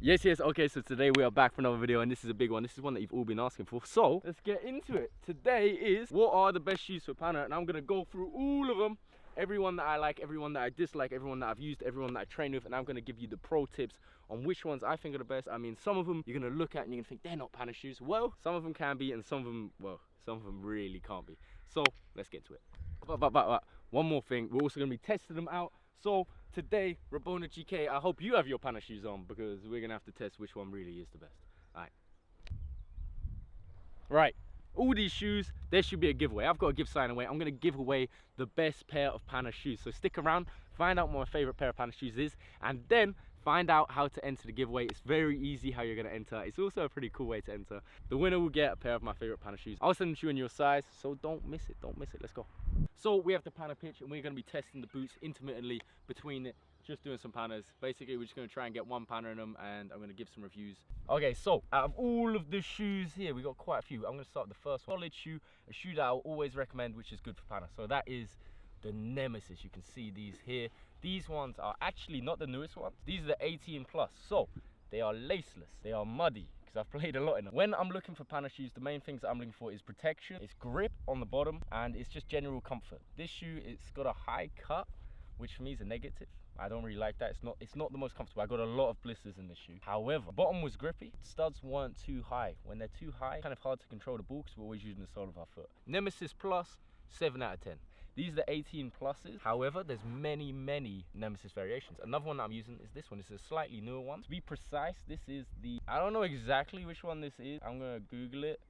Yes, okay, so today we are back for another video, and this is a big one. This is one that you've all been asking for, so let's get into it. Today is what are the best shoes for Pana, and I'm gonna go through all of them, everyone that I like, everyone that I dislike, everyone that I've used, everyone that I train with, and I'm gonna give you the pro tips on which ones I think are the best. I mean, some of them you're gonna look at and you're gonna think they're not Pana shoes. Well, some of them can be, and some of them, well, some of them really can't be. So let's get to it. But one more thing, we're also gonna be testing them out. So today, Rabona GK, I hope you have your Pana shoes on, because we're gonna have to test which one really is the best. Right, all these shoes, there should be a giveaway. I've got a give sign away. I'm gonna give away the best pair of Pana shoes. So stick around, find out what my favorite pair of Pana shoes is, and then find out how to enter the giveaway. It's very easy how you're gonna enter. It's also a pretty cool way to enter. The winner will get a pair of my favorite Pana shoes. I'll send them to you in your size, so don't miss it, let's go. So we have the Pana pitch, and we're gonna be testing the boots intermittently between it, just doing some Panas. Basically, we're just gonna try and get one Pana in them, and I'm gonna give some reviews. Okay, so out of all of the shoes here, we got quite a few. I'm gonna start with the first one. Solid shoe, a shoe that I'll always recommend, which is good for Pana. So that is the Nemesis. You can see these here. These ones are actually not the newest ones. These are the 18 plus. So they are laceless, they are muddy, because I've played a lot in them. When I'm looking for Pana shoes, the main things that I'm looking for is protection, it's grip on the bottom, and it's just general comfort. This shoe, it's got a high cut, which for me is a negative. I don't really like that. It's not the most comfortable. I got a lot of blisters in this shoe. However, bottom was grippy. Studs weren't too high. When they're too high, kind of hard to control the ball, because we're always using the sole of our foot. Nemesis Plus, 7 out of 10. These are the 18 pluses. However, there's many Nemesis variations. Another one that I'm using is this one. It's a slightly newer one. To be precise, this is the, I don't know exactly which one this is. I'm gonna Google it.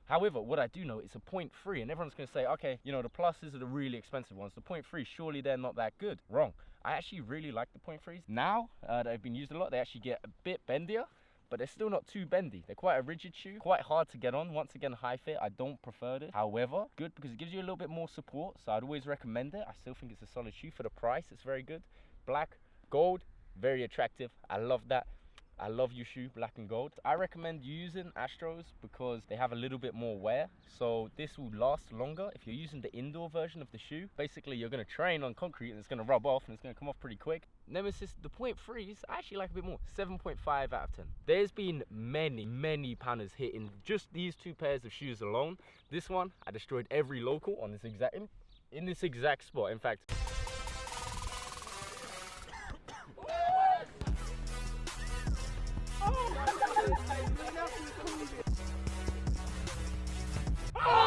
However, what I do know, it's a 0.3, and everyone's gonna say, okay, you know, the pluses are the really expensive ones. The 0.3, surely they're not that good. Wrong. I actually really like the 0.3s. Now that they've been used a lot, they actually get a bit bendier, but they're still not too bendy. They're quite a rigid shoe, quite hard to get on. Once again, high fit, I don't prefer this. However, good because it gives you a little bit more support, so I'd always recommend it. I still think it's a solid shoe for the price. It's very good. Black, gold, very attractive. I love that. I love your shoe, black and gold. I recommend using Astros because they have a little bit more wear, so this will last longer. If you're using the indoor version of the shoe, basically you're going to train on concrete and it's going to rub off and it's going to come off pretty quick. Nemesis, the 0.3s, I actually like a bit more, 7.5 out of 10. There's been many Panas hitting just these two pairs of shoes alone. This one, I destroyed every local on this exact, in this exact spot. In fact,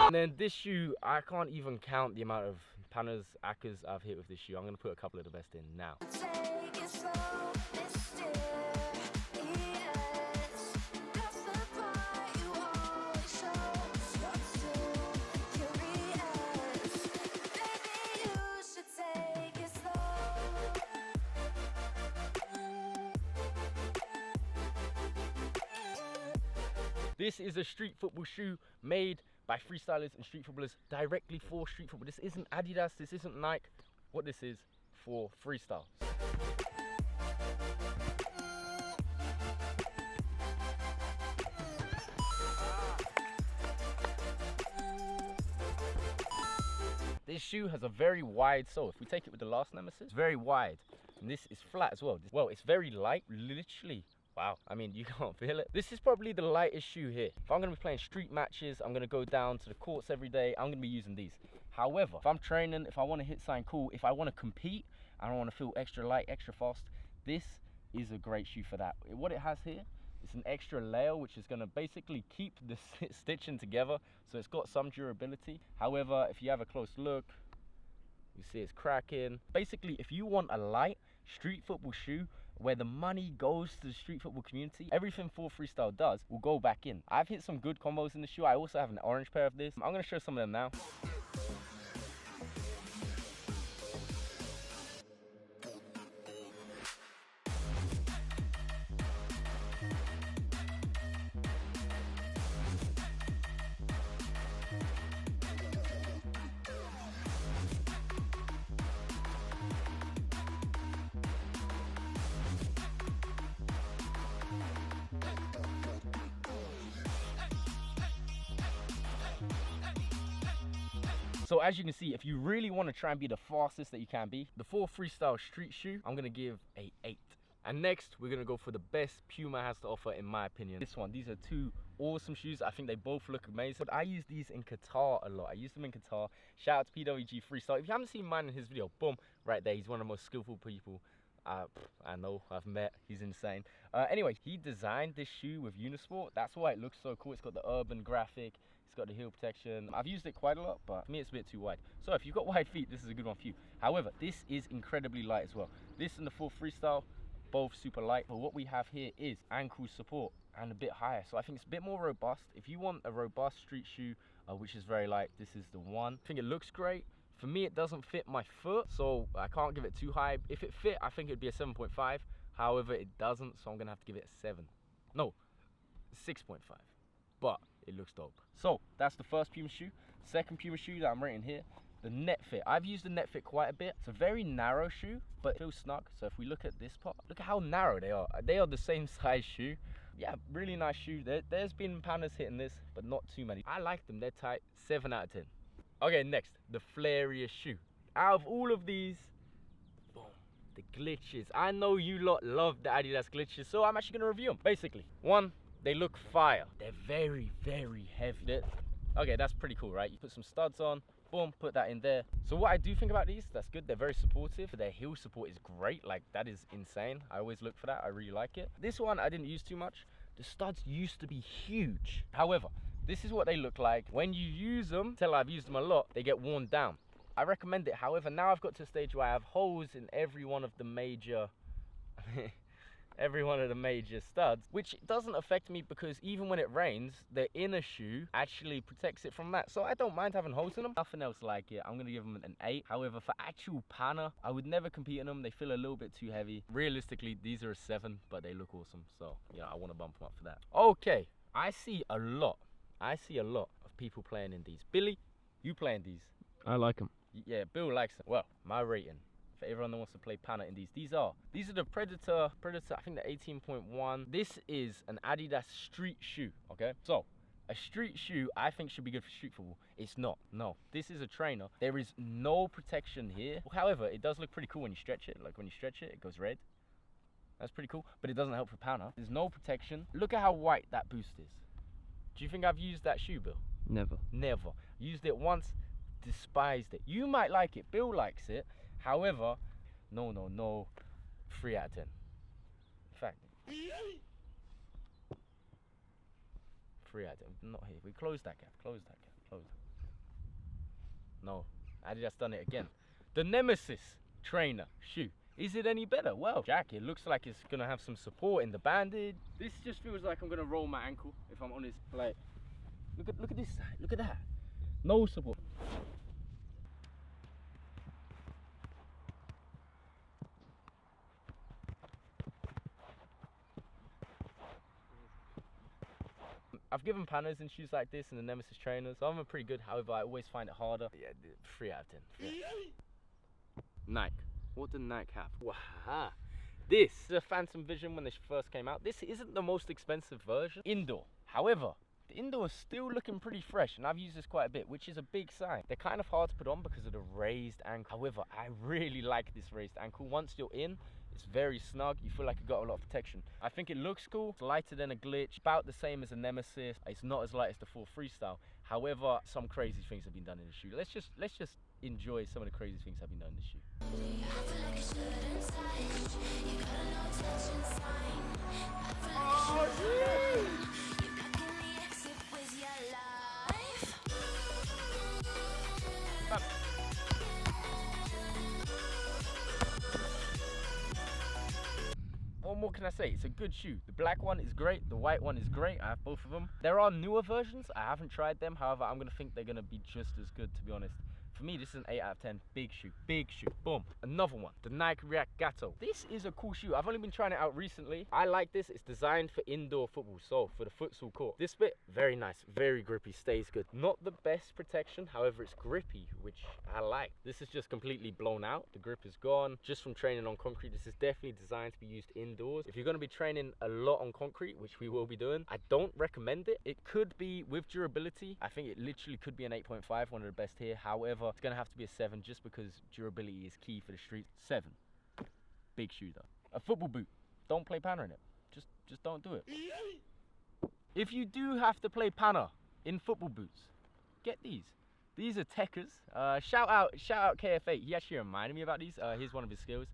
and then this shoe, I can't even count the amount of Panas, Akas I've hit with this shoe. I'm going to put a couple of the best in now. This is a street football shoe made by freestylers and street footballers directly for street football. This isn't Adidas, this isn't Nike. What this is for freestyle. This shoe has a very wide sole. If we take it with the last Nemesis, it's very wide. And this is flat as well. Well, it's very light, literally. Wow, I mean, you can't feel it. This is probably the lightest shoe here. If I'm gonna be playing street matches, I'm gonna go down to the courts every day, I'm gonna be using these. However, if I'm training, if I wanna hit something cool, if I wanna compete, I don't wanna feel extra light, extra fast, this is a great shoe for that. What it has here, it's an extra layer, which is gonna basically keep the stitching together, so it's got some durability. However, if you have a close look, you see it's cracking. Basically, if you want a light street football shoe, where the money goes to the street football community, everything 4Freestyle does will go back in. I've hit some good combos in the shoe. I also have an orange pair of this. I'm gonna show some of them now. So as you can see, if you really want to try and be the fastest that you can be, the 4Freestyle street shoe, I'm going to give a 8 And next, we're gonna go for the best Puma has to offer in my opinion. This one, these are two awesome shoes. I think they both look amazing. But I use these in Qatar a lot. I use them in Qatar. Shout out to PWG Freestyle. If you haven't seen mine in his video, boom, right there. He's one of the most skillful people I know, I've met. He's insane. Anyway, he designed this shoe with Unisport. That's why it looks so cool. It's got the urban graphic. It's got the heel protection. I've used it quite a lot, but for me it's a bit too wide. So if you've got wide feet, this is a good one for you. However, this is incredibly light as well. This and the full Freestyle, both super light. But what we have here is ankle support and a bit higher. So I think it's a bit more robust. If you want a robust street shoe, which is very light, this is the one. I think it looks great. For me, it doesn't fit my foot, so I can't give it too high. If it fit, I think it'd be a 7.5. However, it doesn't, so I'm gonna have to give it a 7. No, 6.5. But it looks dope. So that's the first Puma shoe. Second Puma shoe that I'm rating here, the Netfit. I've used the Netfit quite a bit. It's a very narrow shoe, but it feels snug. So if we look at this part, look at how narrow they are. They are the same size shoe. Yeah, really nice shoe. There's been Panas hitting this, but not too many. I like them, they're tight. 7 out of 10. Okay, next, the Flariest shoe. Out of all of these, boom, the glitches. I know you lot love the Adidas glitches, so I'm actually gonna review them. Basically, one, they look fire. They're very, very heavy. Okay, that's pretty cool, right? You put some studs on, boom, put that in there. So what I do think about these, that's good. They're very supportive. Their heel support is great. Like, that is insane. I always look for that. I really like it. This one, I didn't use too much. The studs used to be huge. However, this is what they look like. When you use them, until I've used them a lot, they get worn down. I recommend it. However, now I've got to a stage where I have holes in every one of the major studs, which doesn't affect me because even when it rains, the inner shoe actually protects it from that. So I don't mind having holes in them. Nothing else like it. I'm gonna give them an 8. However, for actual Pana, I would never compete in them. They feel a little bit too heavy. Realistically, these are a 7, but they look awesome. So, yeah, I want to bump them up for that. Okay, I see a lot of people playing in these. Billy, you playing these? I like them. Yeah, Bill likes them. Well, my rating for everyone that wants to play Pana in these are the Predator, I think the 18.1. This is an Adidas street shoe, okay? So, a street shoe I think should be good for street football. It's not, no. This is a trainer. There is no protection here. However, it does look pretty cool when you stretch it. Like when you stretch it, it goes red. That's pretty cool, but it doesn't help for Pana. There's no protection. Look at how white that boost is. Do you think I've used that shoe, Bill? Never. Never. Used it once, despised it. You might like it. Bill likes it. However, no. 3 out of 10. In fact, 3 out of 10. Not here. We close that gap. Close that gap. Close it. No. Adidas done it again. The Nemesis trainer shoe. Is it any better? Well, Jack, it looks like it's gonna have some support in the bandage. This just feels like I'm gonna roll my ankle, if I'm honest. Like, look at this side. Look at that. No support. I've given Panas in shoes like this and the Nemesis trainers, so I'm pretty good. However, I always find it harder. Yeah, 3 out of 10. Yeah. Nike. What did Nike have? Wow. This is a Phantom Vision when they first came out. This isn't the most expensive version. Indoor. However, the indoor is still looking pretty fresh, and I've used this quite a bit, which is a big sign. They're kind of hard to put on because of the raised ankle. However, I really like this raised ankle. Once you're in, it's very snug. You feel like you got a lot of protection. I think it looks cool. It's lighter than a Glitch. About the same as a Nemesis. It's not as light as the full Freestyle. However, some crazy things have been done in the shoe. Let's just enjoy some of the crazy things that have been done in the shoe. What more can I say? It's a good shoe. The black one is great. The white one is great. I have both of them. There are newer versions. I haven't tried them. However, I'm going to think they're going to be just as good, to be honest. For me, this is an 8 out of 10. Big shoe. Big shoe. Boom. Another one. The Nike React Gato. This is a cool shoe. I've only been trying it out recently. I like this. It's designed for indoor football. So, for the futsal court. This bit, very nice. Very grippy. Stays good. Not the best protection. However, it's grippy, which I like. This is just completely blown out. The grip is gone. Just from training on concrete. This is definitely designed to be used indoors. If you're going to be training a lot on concrete, which we will be doing, I don't recommend it. It could be with durability. I think it literally could be an 8.5, one of the best here. However, it's going to have to be a 7 just because durability is key for the street. 7. Big shoe though. A football boot. don't play Pana in it. Just don't do it. If you do have to play Pana in football boots, get these. These are Tekkers. Shout out KF8. He actually reminded me about these. Here's one of his skills.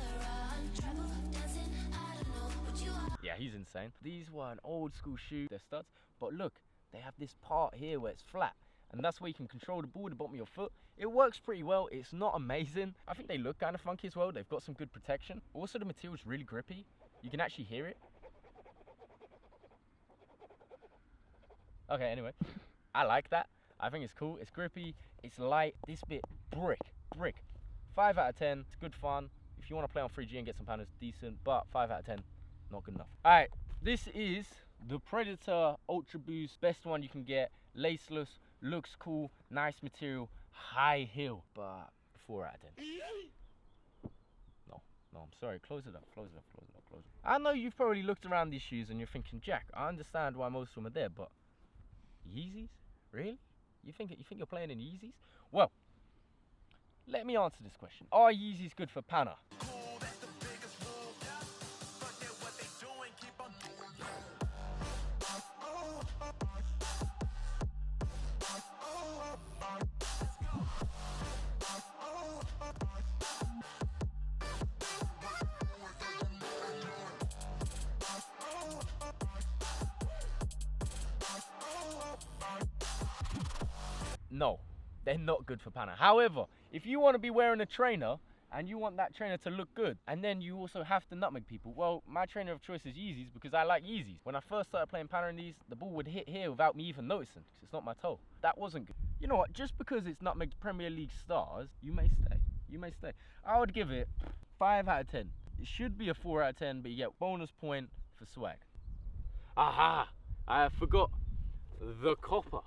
Yeah, he's insane. These were an old school shoe. They're studs. But look, they have this part here where it's flat. And that's where you can control the ball, the bottom of your foot. It works pretty well. It's not amazing. I think they look kind of funky as well. They've got some good protection. Also, the material is really grippy. You can actually hear it. Okay, anyway, I like that. I think it's cool. It's grippy. It's light. This bit, brick. 5 out of 10. It's good fun. If you want to play on 3G and get some Panas, decent. But 5 out of 10, not good enough. All right, this is the Predator Ultra Boost. Best one you can get. Laceless. Looks cool. Nice material. High heel. But 4 out of 10. No, I'm sorry. Close it up. I know you've probably looked around these shoes and you're thinking, Jack, I understand why most of them are there, but Yeezys? Really? You think you're playing in Yeezys? Well, let me answer this question. Are Yeezys good for Pana? No, they're not good for Pana. However, if you want to be wearing a trainer and you want that trainer to look good, and then you also have to nutmeg people, well, my trainer of choice is Yeezys because I like Yeezys. When I first started playing Pana in these, the ball would hit here without me even noticing because it's not my toe. That wasn't good. You know what? Just because it's nutmegged Premier League stars, you may stay. I would give it 5 out of 10. It should be a 4 out of 10, but you get bonus point for swag. Aha! I forgot the copper.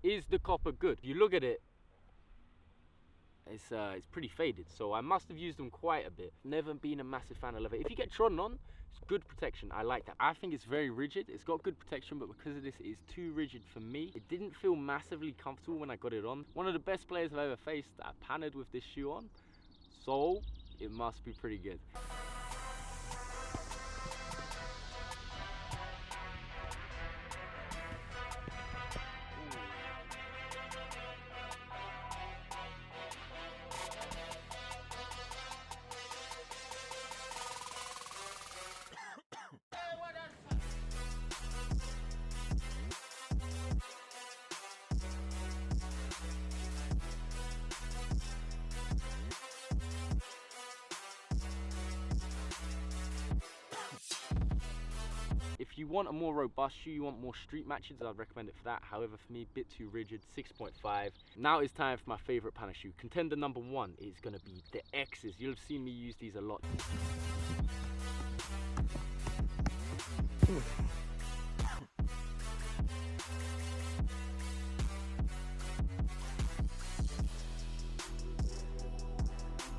Is the copper good? If you look at it, it's pretty faded, so I must have used them quite a bit. Never been a massive fan of leather. If you get trodden on, it's good protection. I like that. I think it's very rigid. It's got good protection, but because of this, it is too rigid for me. It didn't feel massively comfortable when I got it on. One of the best players I've ever faced, I panned with this shoe on, so it must be pretty good. If you want a more robust shoe, you want more street matches, I'd recommend it for that. However, for me, a bit too rigid, 6.5. Now it's time for my favorite Pana shoe. Contender number 1 is gonna be the X's. You'll have seen me use these a lot.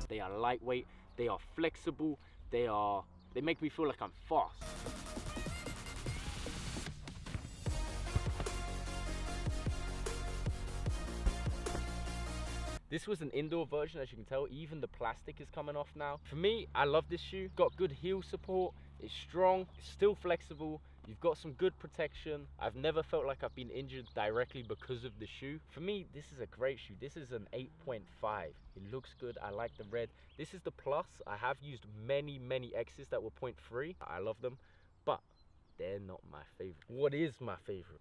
They are lightweight, they are flexible, they make me feel like I'm fast. This was an indoor version, as you can tell. Even the plastic is coming off now. For me, I love this shoe. Got good heel support. It's strong. It's still flexible. You've got some good protection. I've never felt like I've been injured directly because of the shoe. For me, this is a great shoe. This is an 8.5. It looks good. I like the red. This is the plus. I have used many X's that were 0.3. I love them, but they're not my favorite. What is my favorite?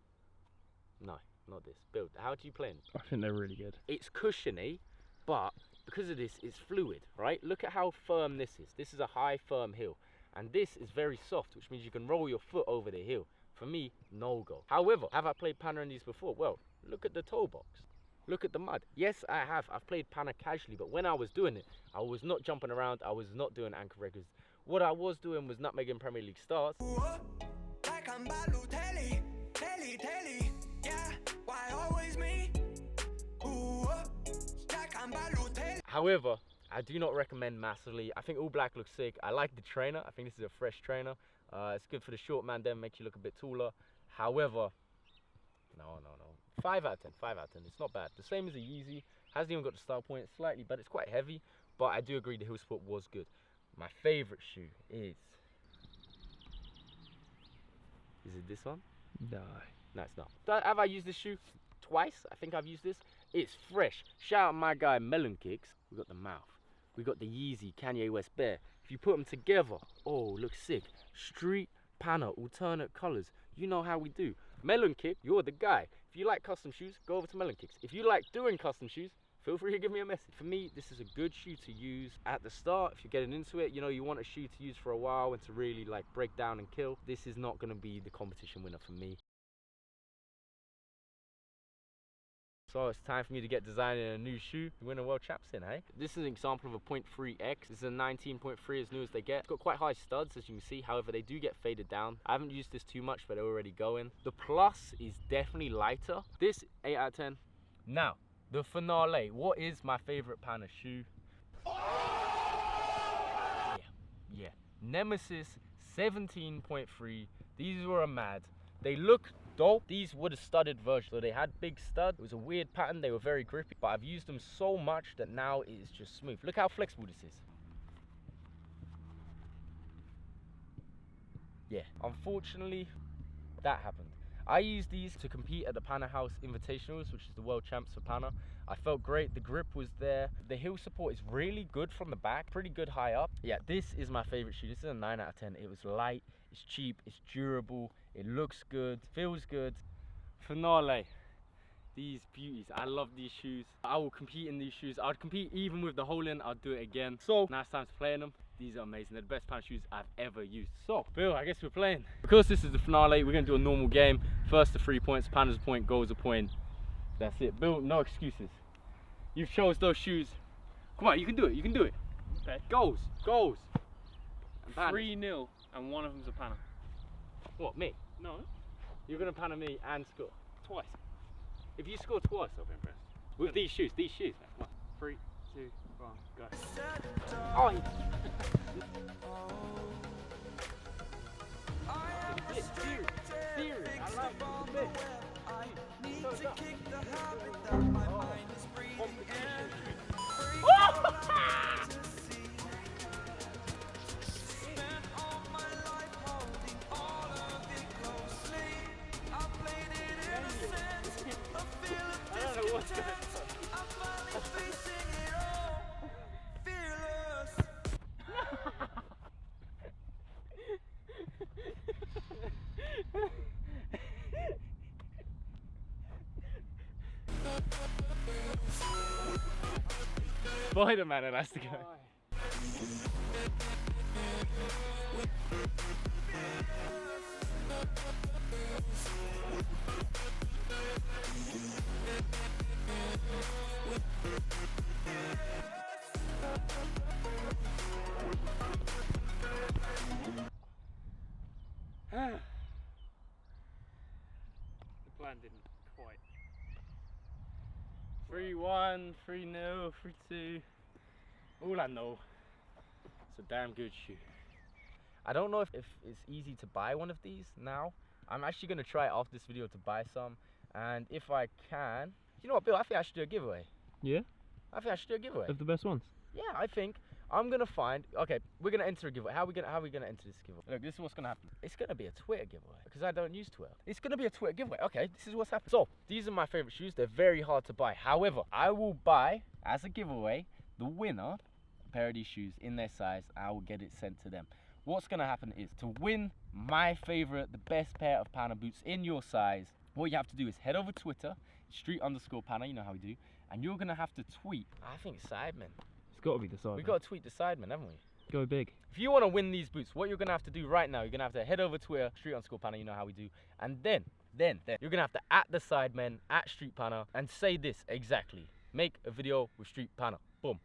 No. Not this. Build. How do you play them? I think they're really good. It's cushiony, but because of this, it's fluid, right? Look at how firm this is. This is a high, firm heel. And this is very soft, which means you can roll your foot over the heel. For me, no go. However, have I played Pana in these before? Well, look at the toe box. Look at the mud. Yes, I have. I've played Pana casually, but when I was doing it, I was not jumping around. I was not doing ankle regulars. What I was doing was nutmegging Premier League stars. However, I do not recommend massively. I think all black looks sick. I like the trainer. I think this is a fresh trainer. It's good for the short man, then makes you look a bit taller. However, no. 5 out of 10, 5 out of 10. It's not bad. The same as a Yeezy. Hasn't even got the style point slightly, but it's quite heavy. But I do agree the heel support was good. My favorite shoe is Is it this one? No. No, it's not. Have I used this shoe? Twice, I think I've used this. It's fresh. Shout out my guy Melon Kicks. We got the mouth. We got the Yeezy Kanye West Bear. If you put them together, oh, looks sick. Street Panna, alternate colors. You know how we do. Melon Kick, you're the guy. If you like custom shoes, go over to Melon Kicks. If you like doing custom shoes, feel free to give me a message. For me, this is a good shoe to use at the start. If you're getting into it, you know, you want a shoe to use for a while and to really like break down and kill. This is not gonna be the competition winner for me. So it's time for me to get designing a new shoe. Win a world champs in, hey? This is an example of a 0.3X. This is a 19.3, as new as they get. It's got quite high studs, as you can see. However, they do get faded down. I haven't used this too much, but they're already going. The plus is definitely lighter. This, 8 out of 10. Now, the finale. What is my favorite Panna shoe? Yeah. Nemesis 17.3. These were a mad. They look dope. These were the studded version, so they had big stud. It was a weird pattern. They were very grippy, but I've used them so much that now it is just smooth. Look how flexible this is. Yeah, unfortunately, that happened. I used these to compete at the Panna House Invitationals, which is the world champs for Panna. I felt great, the grip was there. The heel support is really good from the back, pretty good high up. Yeah, this is my favorite shoe. This is a 9 out of 10. It was light, it's cheap, it's durable, it looks good, feels good. Finale. These beauties, I love these shoes. I will compete in these shoes. I'd compete even with the hole in, I'll do it again. So, now it's time to play in them. These are amazing. They're the best Panna shoes I've ever used. So, Bill, I guess we're playing. Because this is the finale, we're going to do a normal game. First to 3 points, Panna's a point, goal's a point. That's it. Bill, no excuses. You've chose those shoes. Come on, you can do it. You can do it. Okay. Goals. 3-0, and one of them's a Panna. What, me? No. You're going to Panna me and score. Twice. If you score twice, I'll be impressed. With these shoes, man. Come on. 3, 2, 1, go. Oh, serious. I like it. Spider-Man has to go. The plan didn't quite. 3-1, 3-0, 3-2. All I know, it's a damn good shoe. I don't know if it's easy to buy one of these now. I'm actually going to try after this video to buy some. And if I can, you know what, Bill, I think I should do a giveaway. Yeah? I think I should do a giveaway. Of the best ones? Yeah, I think I'm gonna find. Okay, we're gonna enter a giveaway. How are we gonna enter this giveaway? Look, this is what's gonna happen. It's gonna be a Twitter giveaway because I don't use Twitter. It's gonna be a Twitter giveaway. Okay, this is what's happening. So these are my favorite shoes. They're very hard to buy. However, I will buy as a giveaway the winner a pair of these shoes in their size. I will get it sent to them. What's gonna happen is to win my favorite, the best pair of Panna boots in your size. What you have to do is head over to Twitter, street_Panna. You know how we do. And you're gonna have to tweet. I think Sidemen. It's got to be the side. We've got to tweet the Sidemen, haven't we? Go big. If you want to win these boots, what you're gonna have to do right now, you're gonna have to head over to Twitter, street_Panna. You know how we do. And then you're gonna have to @ the Sidemen, @ Street Panna, and say this exactly. Make a video with Street Panna. Boom.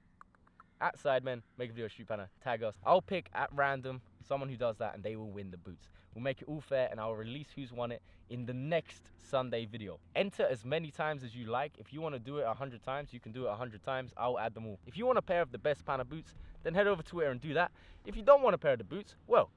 @ Sidemen, make a video with Street Panna. Tag us. I'll pick at random someone who does that, and they will win the boots. We'll make it all fair, and I'll release who's won it in the next Sunday video. Enter as many times as you like. If you want to do it 100 times, you can do it 100 times. I'll add them all. If you want a pair of the best Panna boots, then head over to Twitter and do that. If you don't want a pair of the boots, well,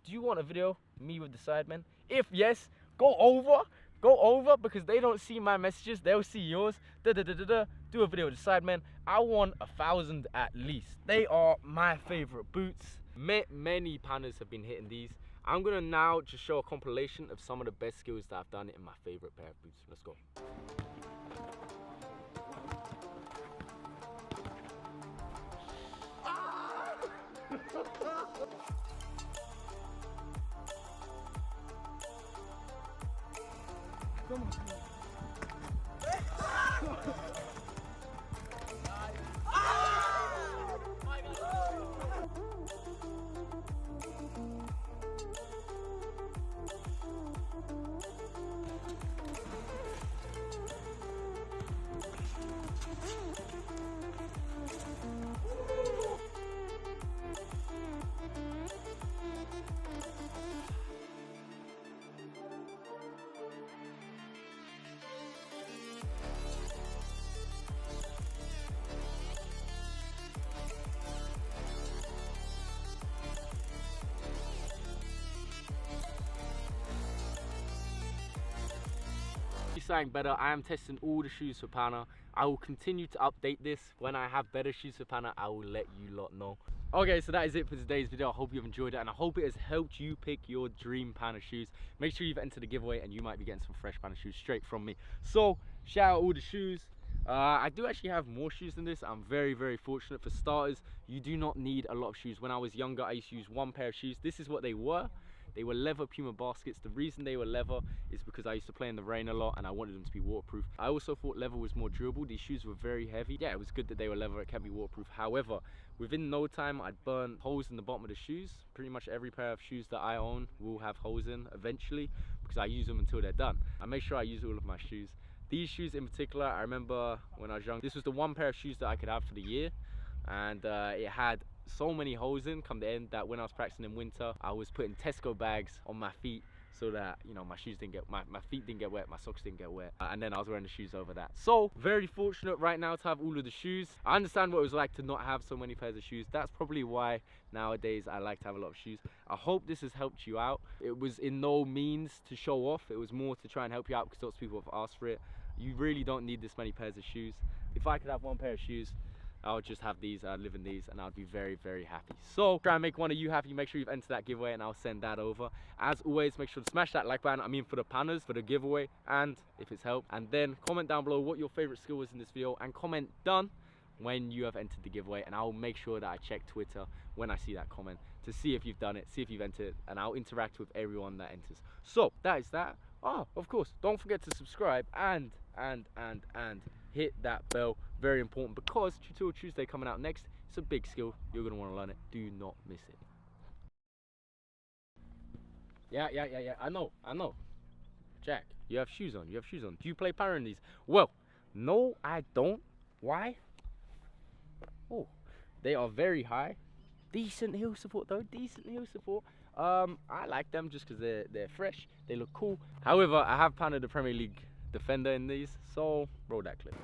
do you want a video, me with the Sidemen? If yes, go over because they don't see my messages, they'll see yours. Do a video with the Sidemen. I want 1,000 at least. They are my favorite boots. Many Pannas have been hitting these. I'm gonna now just show a compilation of some of the best skills that I've done in my favorite pair of boots. Let's go. Come on. Something better. I am testing all the shoes for Pana. I will continue to update this. When I have better shoes for Pana, I will let you lot know. Okay, so that is it for today's video. I hope you've enjoyed it, and I hope it has helped you pick your dream Pana shoes. Make sure you've entered the giveaway, and you might be getting some fresh Pana shoes straight from me. So shout out all the shoes. I do actually have more shoes than this. I'm very, very fortunate. For starters, you do not need a lot of shoes. When I was younger, I used to use one pair of shoes. This is what they were. They were leather Puma baskets. The reason they were leather is because I used to play in the rain a lot and I wanted them to be waterproof. I also thought leather was more durable. These shoes were very heavy. Yeah, it was good that they were leather. It can be waterproof. However, within no time, I'd burn holes in the bottom of the shoes. Pretty much every pair of shoes that I own will have holes in eventually because I use them until they're done. I make sure I use all of my shoes. These shoes in particular, I remember when I was young, this was the one pair of shoes that I could have for the year. And it had so many holes in come the end that when I was practicing in winter, I was putting Tesco bags on my feet so that, you know, my shoes didn't get, my feet didn't get wet, my socks didn't get wet, and then I was wearing the shoes over that. So very fortunate right now to have all of the shoes. I understand what it was like to not have so many pairs of shoes. That's probably why nowadays I like to have a lot of shoes. I hope this has helped you out. It was in no means to show off. It was more to try and help you out because lots of people have asked for it. You really don't need this many pairs of shoes. If I could have one pair of shoes, I would just have these, I'd live in these, and I'd be very, very happy. So try and make one of you happy. Make sure you've entered that giveaway and I'll send that over. As always, make sure to smash that like button, I mean for the Panas, for the giveaway, and if it's helped. And then comment down below what your favorite skill was in this video, and comment done when you have entered the giveaway, and I'll make sure that I check Twitter when I see that comment to see if you've done it, see if you've entered, and I'll interact with everyone that enters. So that is that. Oh, of course, don't forget to subscribe and hit that bell. Very important, because Tutorial Tuesday coming out next. It's a big skill. You're going to want to learn it. Do not miss it. Yeah. I know. Jack, you have shoes on. Do you play Pana in these? Well, no, I don't. Why? Oh, they are very high. Decent heel support though. I like them just because they're fresh. They look cool. However, I have Pana the Premier League defender in these, so roll that clip.